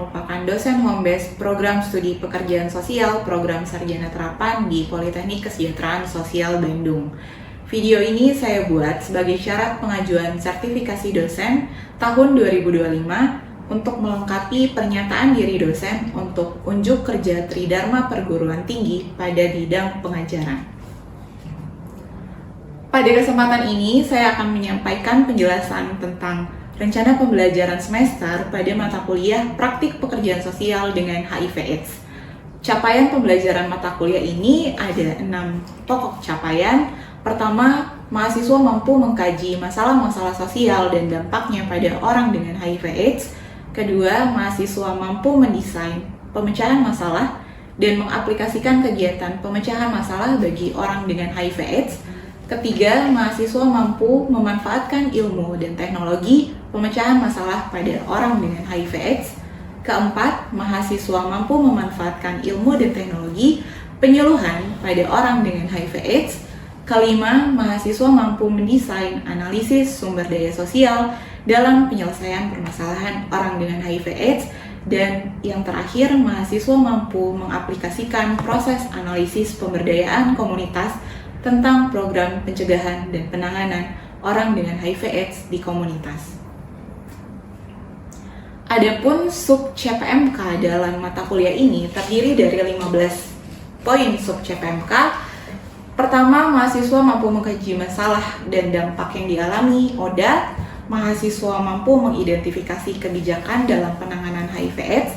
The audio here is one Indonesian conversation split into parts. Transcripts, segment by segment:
merupakan dosen home base program studi pekerjaan sosial program sarjana terapan di Politeknik Kesejahteraan Sosial Bandung. Video ini saya buat sebagai syarat pengajuan sertifikasi dosen tahun 2025 untuk melengkapi pernyataan diri dosen untuk unjuk kerja Tridharma Perguruan Tinggi pada bidang pengajaran. Pada kesempatan ini, saya akan menyampaikan penjelasan tentang rencana pembelajaran semester pada mata kuliah Praktik Pekerjaan Sosial dengan HIV/AIDS. Capaian pembelajaran mata kuliah ini ada 6 pokok capaian. Pertama, mahasiswa mampu mengkaji masalah-masalah sosial dan dampaknya pada orang dengan HIV/AIDS. Kedua, mahasiswa mampu mendesain pemecahan masalah dan mengaplikasikan kegiatan pemecahan masalah bagi orang dengan HIV/AIDS. Ketiga, mahasiswa mampu memanfaatkan ilmu dan teknologi pemecahan masalah pada orang dengan HIV/AIDS. Keempat, mahasiswa mampu memanfaatkan ilmu dan teknologi penyuluhan pada orang dengan HIV/AIDS. Kelima, mahasiswa mampu mendesain analisis sumber daya sosial dalam penyelesaian permasalahan orang dengan HIV/AIDS. Dan yang terakhir, mahasiswa mampu mengaplikasikan proses analisis pemberdayaan komunitas tentang program pencegahan dan penanganan orang dengan HIV/AIDS di komunitas. Adapun sub CPMK dalam mata kuliah ini terdiri dari 15 poin sub CPMK. Pertama, mahasiswa mampu mengkaji masalah dan dampak yang dialami ODA. Mahasiswa mampu mengidentifikasi kebijakan dalam penanganan HIV/AIDS.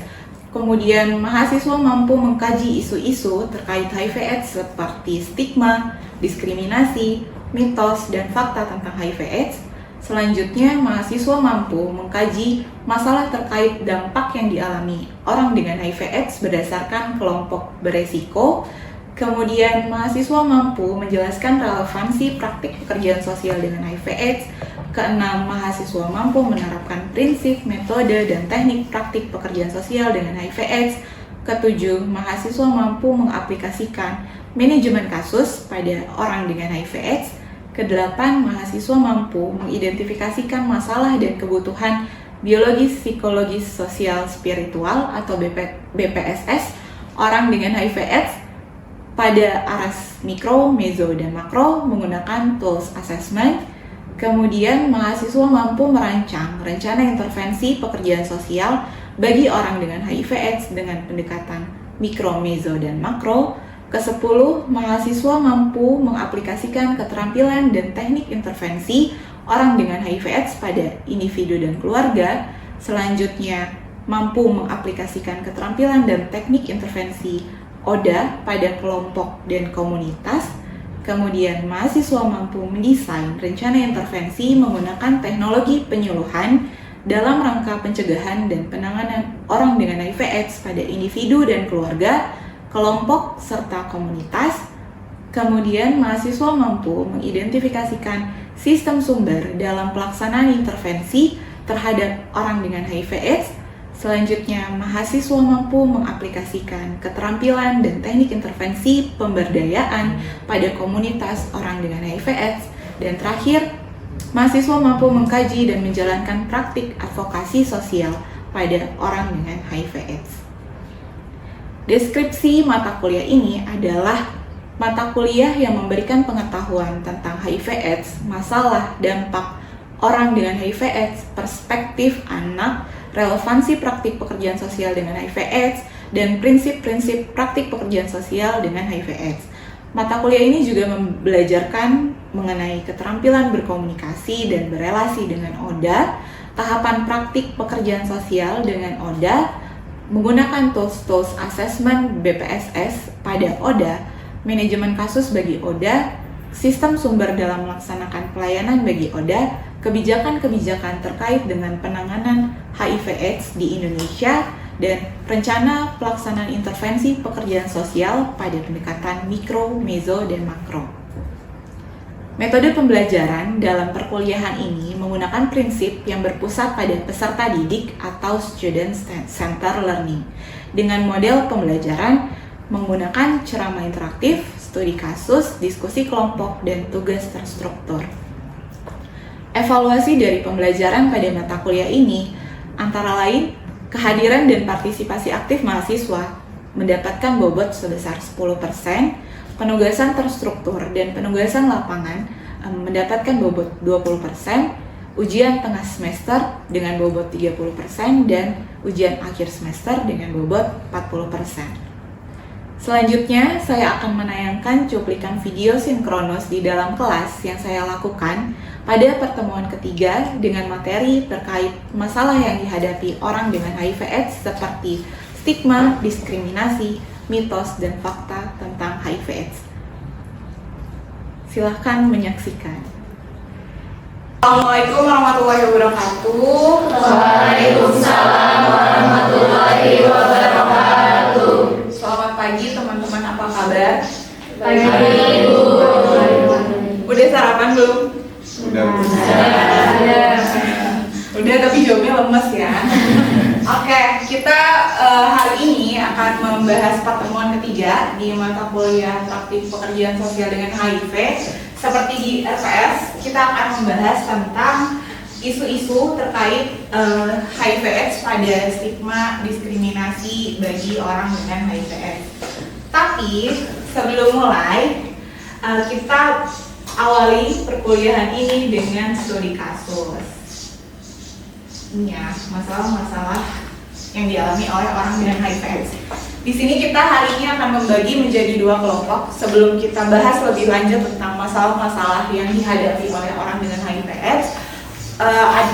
Kemudian, mahasiswa mampu mengkaji isu-isu terkait HIV/AIDS seperti stigma, diskriminasi, mitos, dan fakta tentang HIV/AIDS. Selanjutnya, mahasiswa mampu mengkaji masalah terkait dampak yang dialami orang dengan HIV/AIDS berdasarkan kelompok beresiko. Kemudian, mahasiswa mampu menjelaskan relevansi praktik pekerjaan sosial dengan HIV/AIDS. Keenam, mahasiswa mampu menerapkan prinsip, metode, dan teknik praktik pekerjaan sosial dengan HIV/AIDS. Ketujuh, mahasiswa mampu mengaplikasikan manajemen kasus pada orang dengan HIV/AIDS. Kedelapan, mahasiswa mampu mengidentifikasikan masalah dan kebutuhan biologis, psikologis, sosial, spiritual atau BPSS orang dengan HIV/AIDS pada aras mikro, meso, dan makro menggunakan tools assessment. Kemudian, mahasiswa mampu merancang rencana intervensi pekerjaan sosial bagi orang dengan HIV/AIDS dengan pendekatan mikro, meso, dan makro. Ke-10, mahasiswa mampu mengaplikasikan keterampilan dan teknik intervensi orang dengan HIV/AIDS pada individu dan keluarga. Selanjutnya, mampu mengaplikasikan keterampilan dan teknik intervensi ODA pada kelompok dan komunitas. Kemudian, mahasiswa mampu mendesain rencana intervensi menggunakan teknologi penyuluhan dalam rangka pencegahan dan penanganan orang dengan HIV/AIDS pada individu dan keluarga, kelompok, serta komunitas. Kemudian, mahasiswa mampu mengidentifikasikan sistem sumber dalam pelaksanaan intervensi terhadap orang dengan HIV/AIDS. Selanjutnya, mahasiswa mampu mengaplikasikan keterampilan dan teknik intervensi pemberdayaan pada komunitas orang dengan HIV/AIDS. Dan terakhir, mahasiswa mampu mengkaji dan menjalankan praktik advokasi sosial pada orang dengan HIV/AIDS. Deskripsi mata kuliah ini adalah mata kuliah yang memberikan pengetahuan tentang HIV/AIDS, masalah, dampak orang dengan HIV/AIDS, perspektif anak, relevansi praktik pekerjaan sosial dengan HIV/AIDS, dan prinsip-prinsip praktik pekerjaan sosial dengan HIV/AIDS. Mata kuliah ini juga belajarkan mengenai keterampilan berkomunikasi dan berelasi dengan ODA, tahapan praktik pekerjaan sosial dengan ODA, menggunakan tools assessment BPSS pada ODA, manajemen kasus bagi ODA, sistem sumber dalam melaksanakan pelayanan bagi ODA, kebijakan-kebijakan terkait dengan penanganan HIV/AIDS di Indonesia, dan rencana pelaksanaan intervensi pekerjaan sosial pada pendekatan mikro, meso, dan makro. Metode pembelajaran dalam perkuliahan ini menggunakan prinsip yang berpusat pada peserta didik atau student center learning, dengan model pembelajaran menggunakan ceramah interaktif, studi kasus, diskusi kelompok, dan tugas terstruktur. Evaluasi dari pembelajaran pada mata kuliah ini antara lain kehadiran dan partisipasi aktif mahasiswa mendapatkan bobot sebesar 10%, penugasan terstruktur dan penugasan lapangan mendapatkan bobot 20%, ujian tengah semester dengan bobot 30%, dan ujian akhir semester dengan bobot 40%. Selanjutnya, saya akan menayangkan cuplikan video sinkronos di dalam kelas yang saya lakukan pada pertemuan ketiga dengan materi terkait masalah yang dihadapi orang dengan HIV/AIDS seperti stigma, diskriminasi, mitos, dan fakta tentang HIV/AIDS. Silahkan menyaksikan. Assalamualaikum warahmatullahi wabarakatuh. Waalaikumsalam warahmatullahi wabarakatuh. Selamat pagi teman-teman, apa kabar? Pagi, Bu. Udah sarapan belum? Udah. Udah, tapi jawabnya lemes ya. Oke, kita hari ini akan membahas pertemuan ketiga di mata kuliah praktik pekerjaan sosial dengan HIV. Seperti di RPS, kita akan membahas tentang isu-isu terkait HIV/AIDS pada stigma diskriminasi bagi orang dengan HIV/AIDS. Tapi sebelum mulai, kita awali perkuliahan ini dengan studi kasus. Ya, masalah-masalah yang dialami oleh orang dengan HIV/AIDS. Di sini kita hari ini akan membagi menjadi dua kelompok. Sebelum kita bahas lebih lanjut tentang masalah-masalah yang dihadapi oleh orang dengan HIV/AIDS,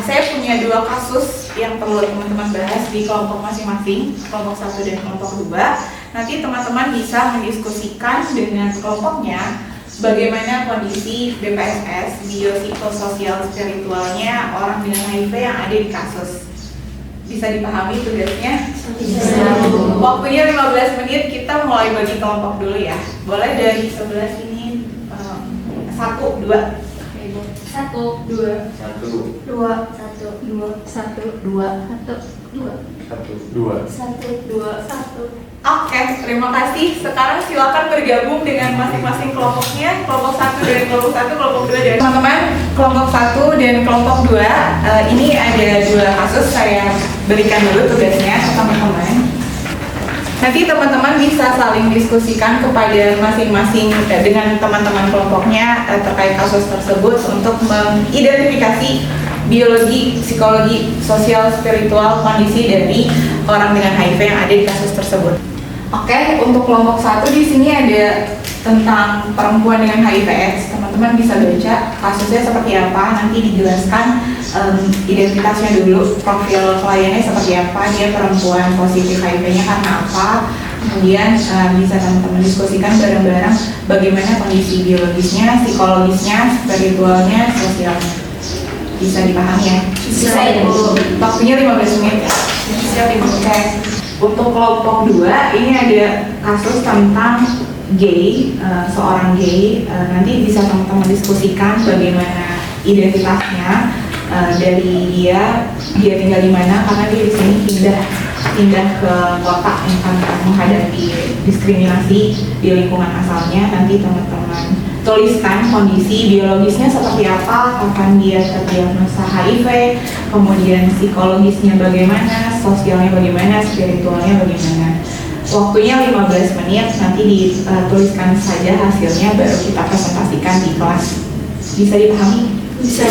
saya punya dua kasus yang perlu teman-teman bahas di kelompok masing-masing, kelompok 1 dan kelompok 2. Nanti teman-teman bisa mendiskusikan dengan kelompoknya bagaimana kondisi BPSS, biopsikososial spiritualnya orang dengan HIV yang ada di kasus. Bisa dipahami tugasnya? Bisa. Waktunya 15 menit, kita mulai bagi kelompok dulu ya. Boleh dari sebelah sini, 1, 2. 1, 2, 1, 2, 1, 2, 1, 2, 1, 2. Oke, terima kasih. Sekarang silakan bergabung dengan masing-masing kelompoknya. Kelompok 1 dan kelompok 1, kelompok 2 dan teman-teman. Kelompok 1 dan kelompok 2, ini ada dua kasus. Saya berikan dulu tugasnya ke teman-teman. Nanti teman-teman bisa saling diskusikan kepada masing-masing dengan teman-teman kelompoknya terkait kasus tersebut untuk mengidentifikasi biologi, psikologi, sosial, spiritual, kondisi dari orang dengan HIV yang ada di kasus tersebut. Oke, untuk kelompok 1 di sini ada tentang perempuan dengan HIV/AIDS. Teman-teman bisa baca kasusnya seperti apa, nanti dijelaskan identitasnya dulu, profil kliennya seperti apa, dia perempuan positif HIV-nya karena apa. Kemudian bisa teman-teman diskusikan bareng-bareng bagaimana kondisi biologisnya, psikologisnya, spiritualnya, sosialnya. Bisa dipahami ya? Bisa, Ibu. Waktunya 15 menit ya? Siap, Ibu. Oke. Untuk kelompok 2, ini ada kasus tentang gay, seorang gay. Nanti bisa teman-teman diskusikan bagaimana identitasnya, dari dia tinggal di mana, karena dia di sini pindah ke kota yang akan menghadapi diskriminasi di lingkungan asalnya. Nanti teman-teman tuliskan kondisi biologisnya seperti apa, kapan dia terdiagnosa HIV, kemudian psikologisnya bagaimana, sosialnya bagaimana, spiritualnya bagaimana. Waktunya 15 menit, nanti dituliskan saja hasilnya, baru kita presentasikan di kelas. Bisa dipahami? Bisa.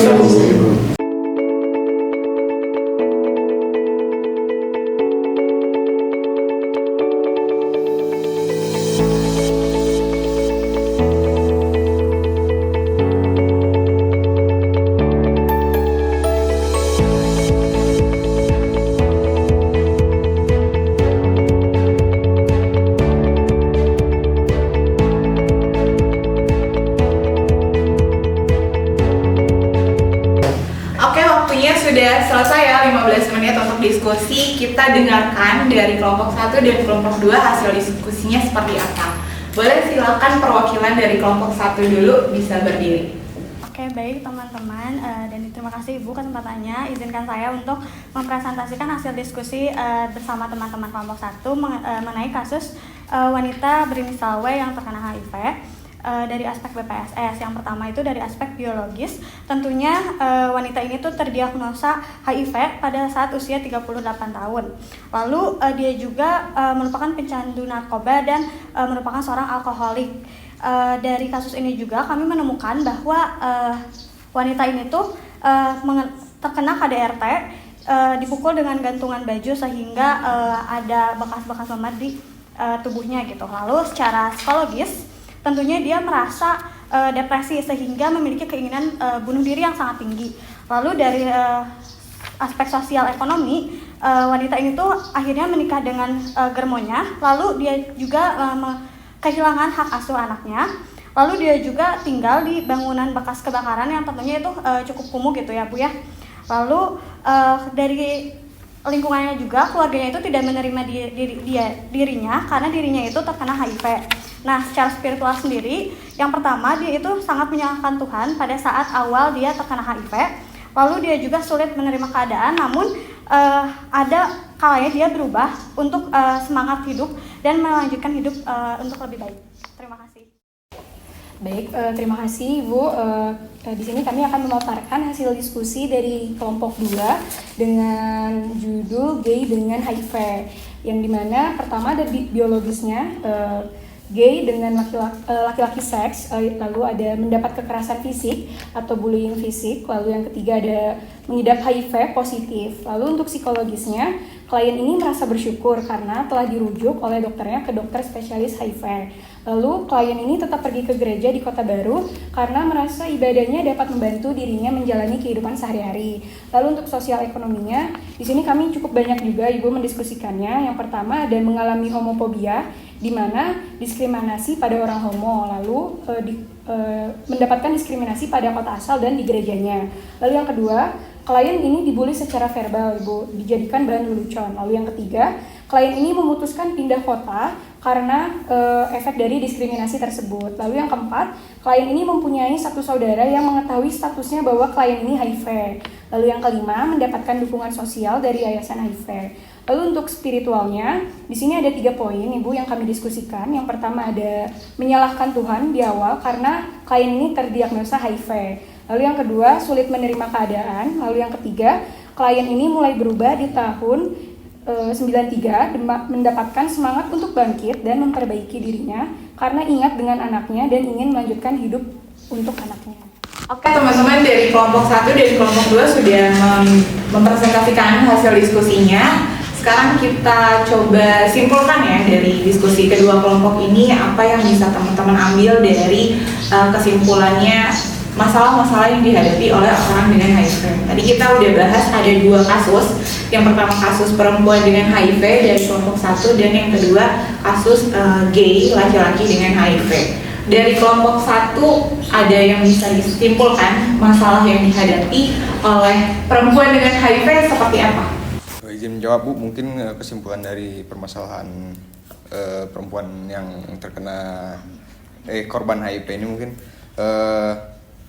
Sudah selesai ya 15 menit untuk diskusi. Kita dengarkan dari kelompok 1 dan kelompok 2 hasil diskusinya seperti apa. Boleh silakan perwakilan dari kelompok 1 dulu bisa berdiri. Oke, baik teman-teman, dan terima kasih Ibu kesempatannya. Izinkan saya untuk mempresentasikan hasil diskusi bersama teman-teman kelompok 1 mengenai kasus wanita berinisial W yang terkena HIV. dari aspek BPSS. Yang pertama itu dari aspek biologis. Tentunya wanita ini tuh terdiagnosa HIV pada saat usia 38 tahun. Lalu dia juga merupakan pecandu narkoba dan merupakan seorang alkoholik. Dari kasus ini juga kami menemukan bahwa wanita ini tuh terkena KDRT, dipukul dengan gantungan baju sehingga ada bekas-bekas memar di tubuhnya gitu. Lalu secara psikologis tentunya dia merasa depresi sehingga memiliki keinginan bunuh diri yang sangat tinggi. Lalu dari aspek sosial ekonomi, wanita ini tuh akhirnya menikah dengan germonya. Lalu dia juga kehilangan hak asuh anaknya. Lalu dia juga tinggal di bangunan bekas kebakaran yang tentunya itu cukup kumuh gitu ya Bu ya. Lalu dari lingkungannya juga, keluarganya itu tidak menerima dirinya karena dirinya itu terkena HIV. Nah, secara spiritual sendiri, yang pertama dia itu sangat menyalahkan Tuhan pada saat awal dia terkena HIV. Lalu dia juga sulit menerima keadaan, namun ada kalanya dia berubah untuk semangat hidup dan melanjutkan hidup untuk lebih baik. Terima kasih. Baik, terima kasih Ibu. Di sini kami akan memaparkan hasil diskusi dari kelompok 2 dengan judul gay dengan HIV, yang dimana pertama ada biologisnya, gay dengan laki-laki seks, lalu ada mendapat kekerasan fisik atau bullying fisik, lalu yang ketiga ada mengidap HIV positif. Lalu untuk psikologisnya, klien ini merasa bersyukur karena telah dirujuk oleh dokternya ke dokter spesialis HIV. Lalu klien ini tetap pergi ke gereja di Kota Baru karena merasa ibadahnya dapat membantu dirinya menjalani kehidupan sehari-hari. Lalu untuk sosial ekonominya, di sini kami cukup banyak juga Ibu mendiskusikannya. Yang pertama ada mengalami homofobia, di mana diskriminasi pada orang homo, lalu mendapatkan diskriminasi pada kota asal dan di gerejanya. Lalu yang kedua, klien ini dibully secara verbal, Ibu, dijadikan bahan lelucon. Lalu yang ketiga, klien ini memutuskan pindah kota karena efek dari diskriminasi tersebut. Lalu yang keempat, klien ini mempunyai satu saudara yang mengetahui statusnya bahwa klien ini HIV. Lalu yang kelima, mendapatkan dukungan sosial dari yayasan HIV. Lalu untuk spiritualnya, di sini ada 3 poin Ibu yang kami diskusikan. Yang pertama ada menyalahkan Tuhan di awal karena klien ini terdiagnosa HIV. Lalu yang kedua, sulit menerima keadaan. Lalu yang ketiga, klien ini mulai berubah di tahun 93, mendapatkan semangat untuk bangkit dan memperbaiki dirinya karena ingat dengan anaknya dan ingin melanjutkan hidup untuk anaknya. Oke teman-teman, dari kelompok 1 dan kelompok 2 sudah mempresentasikan hasil diskusinya. Sekarang kita coba simpulkan ya dari diskusi kedua kelompok ini, apa yang bisa teman-teman ambil dari kesimpulannya masalah-masalah yang dihadapi oleh orang dengan HIV. Tadi kita udah bahas ada 2 kasus. Yang pertama kasus perempuan dengan HIV dari kelompok 1, dan yang kedua kasus gay laki-laki dengan HIV. Dari kelompok 1 ada yang bisa disimpulkan masalah yang dihadapi oleh perempuan dengan HIV seperti apa? Izin menjawab Bu, mungkin kesimpulan dari permasalahan perempuan yang terkena korban HIV ini mungkin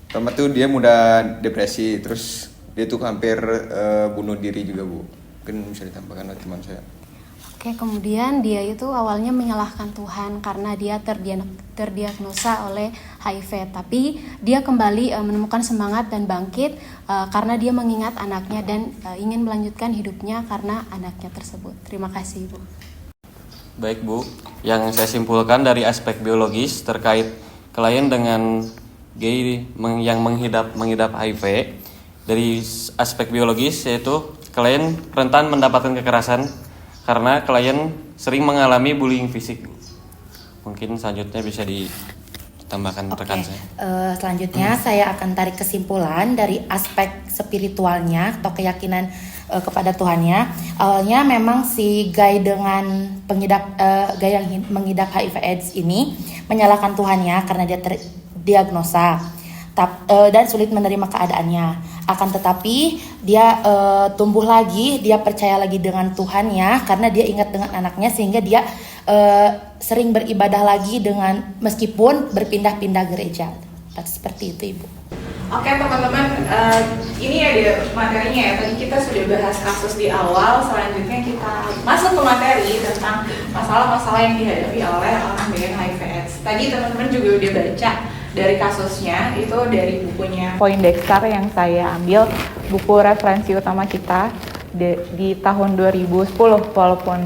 pertama tuh dia mudah depresi, terus dia tuh hampir bunuh diri juga Bu. Mungkin bisa ditambahkan oleh teman saya. Oke, kemudian dia itu awalnya menyalahkan Tuhan karena dia terdiagnosa oleh HIV, tapi dia kembali menemukan semangat dan bangkit karena dia mengingat anaknya dan ingin melanjutkan hidupnya karena anaknya tersebut. Terima kasih, Bu. Baik, Bu. Yang saya simpulkan dari aspek biologis terkait klien dengan gay yang mengidap HIV, dari aspek biologis yaitu klien rentan mendapatkan kekerasan karena klien sering mengalami bullying fisik. Mungkin selanjutnya bisa ditambahkan rekan saya. Selanjutnya saya akan tarik kesimpulan dari aspek spiritualnya atau keyakinan kepada Tuhannya. Awalnya memang si gay dengan gay yang mengidap HIV/AIDS ini menyalahkan Tuhannya karena dia terdiagnosa dan sulit menerima keadaannya. Akan tetapi dia tumbuh lagi, dia percaya lagi dengan Tuhannya karena dia ingat dengan anaknya, sehingga dia sering beribadah lagi meskipun berpindah-pindah gereja. Seperti itu, Ibu. Oke teman-teman, ini ada materinya ya. Tadi kita sudah bahas kasus di awal. Selanjutnya kita masuk ke materi tentang masalah-masalah yang dihadapi oleh orang dengan HIV/AIDS. Tadi teman-teman juga udah baca dari kasusnya, itu dari bukunya Poindexter yang saya ambil, buku referensi utama kita di tahun 2010, walaupun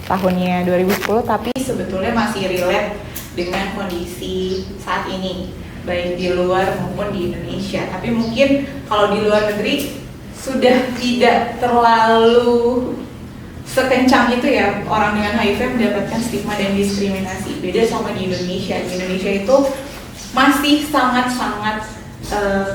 tahunnya 2010 tapi sebetulnya masih relate dengan kondisi saat ini, baik di luar maupun di Indonesia. Tapi mungkin kalau di luar negeri sudah tidak terlalu sekencang itu ya orang dengan HIV mendapatkan stigma dan diskriminasi. Beda sama di Indonesia. Di Indonesia itu masih sangat-sangat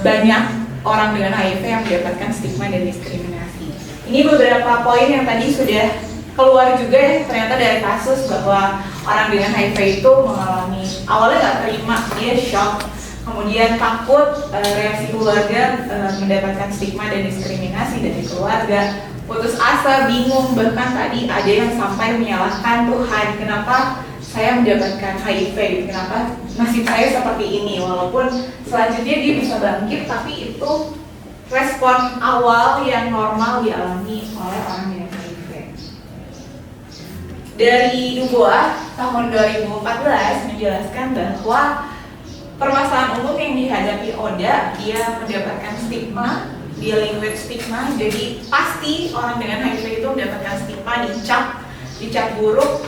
banyak orang dengan HIV yang mendapatkan stigma dan diskriminasi. Ini beberapa poin yang tadi sudah keluar juga ya, ternyata dari kasus bahwa orang dengan HIV itu mengalami awalnya nggak terima, dia shock, kemudian takut, reaksi keluarga mendapatkan stigma dan diskriminasi dari keluarga, putus asa, bingung, bahkan tadi ada yang sampai menyalahkan Tuhan, kenapa saya mendapatkan HIV, kenapa nasib saya seperti ini, walaupun selanjutnya dia bisa bangkit, tapi itu respon awal yang normal dialami oleh orang dengan HIV. Dari Dubois tahun 2014 menjelaskan bahwa permasalahan umum yang dihadapi Oda, dia mendapatkan stigma, dealing with stigma, jadi pasti orang dengan HIV itu mendapatkan stigma, dicap buruk,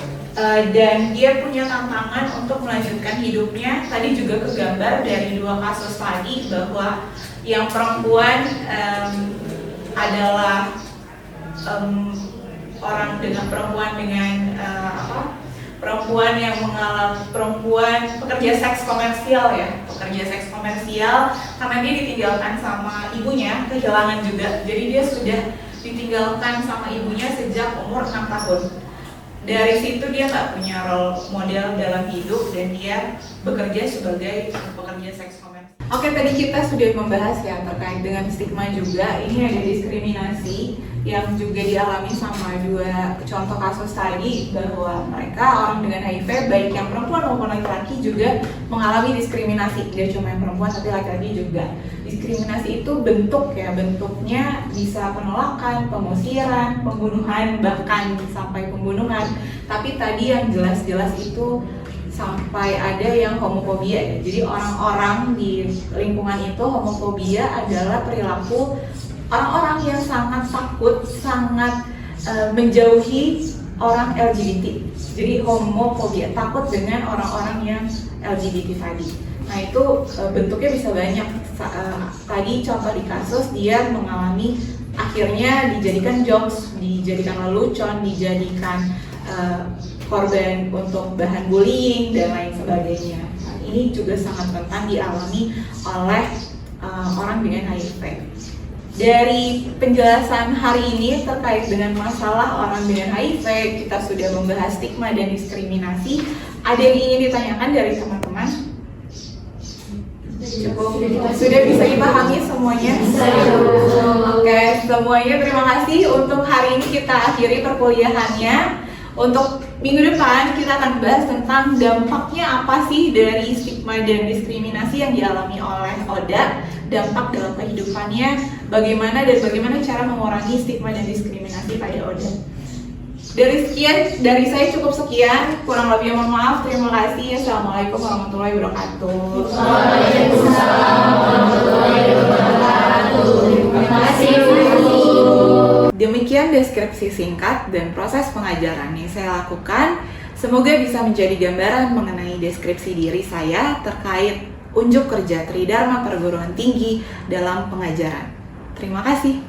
dan dia punya tantangan untuk melanjutkan hidupnya. Tadi juga kegambar dari dua kasus tadi bahwa yang perempuan adalah orang dengan perempuan dengan perempuan yang mengalami pekerja seks komersial ya, pekerja seks komersial karena dia ditinggalkan sama ibunya, kehilangan juga. Jadi dia sudah ditinggalkan sama ibunya sejak umur 6 tahun. Dari situ dia nggak punya role model dalam hidup dan dia bekerja sebagai pekerja seks komersial. Oke, tadi kita sudah membahas ya terkait dengan stigma juga. Ini ada diskriminasi yang juga dialami sama dua contoh kasus tadi, bahwa mereka orang dengan HIV baik yang perempuan maupun laki-laki juga mengalami diskriminasi. Tidak cuma yang perempuan tapi laki-laki juga. Diskriminasi itu bentuknya bisa penolakan, pengusiran, pembunuhan, bahkan sampai pembunuhan. Tapi tadi yang jelas-jelas itu sampai ada yang homofobia ya. Jadi orang-orang di lingkungan itu homofobia adalah perilaku orang-orang yang sangat takut, sangat menjauhi orang LGBT. Jadi homofobia, takut dengan orang-orang yang LGBT tadi. Nah itu bentuknya bisa banyak. Tadi contoh di kasus dia mengalami akhirnya dijadikan jokes, dijadikan lelucon, dijadikan korban untuk bahan bullying dan lain sebagainya. Nah, ini juga sangat rentan dialami oleh orang dengan HIV. Dari penjelasan hari ini terkait dengan masalah orang dengan HIV, kita sudah membahas stigma dan diskriminasi. Ada yang ingin ditanyakan dari teman-teman? Cukup, sudah bisa dipahami semuanya? Oke, semuanya terima kasih. Untuk hari ini kita akhiri perkuliahannya. Untuk minggu depan kita akan bahas tentang dampaknya apa sih dari stigma dan diskriminasi yang dialami oleh Oda, dampak dalam kehidupannya, bagaimana cara mengurangi stigma dan diskriminasi pada Oda. Dari saya cukup sekian, kurang lebih mohon maaf, terima kasih. Assalamualaikum warahmatullahi wabarakatuh. Waalaikumsalam warahmatullahi wabarakatuh. Terima kasih. Demikian deskripsi singkat dan proses pengajaran yang saya lakukan. Semoga bisa menjadi gambaran mengenai deskripsi diri saya terkait unjuk kerja Tridharma Perguruan Tinggi dalam pengajaran. Terima kasih.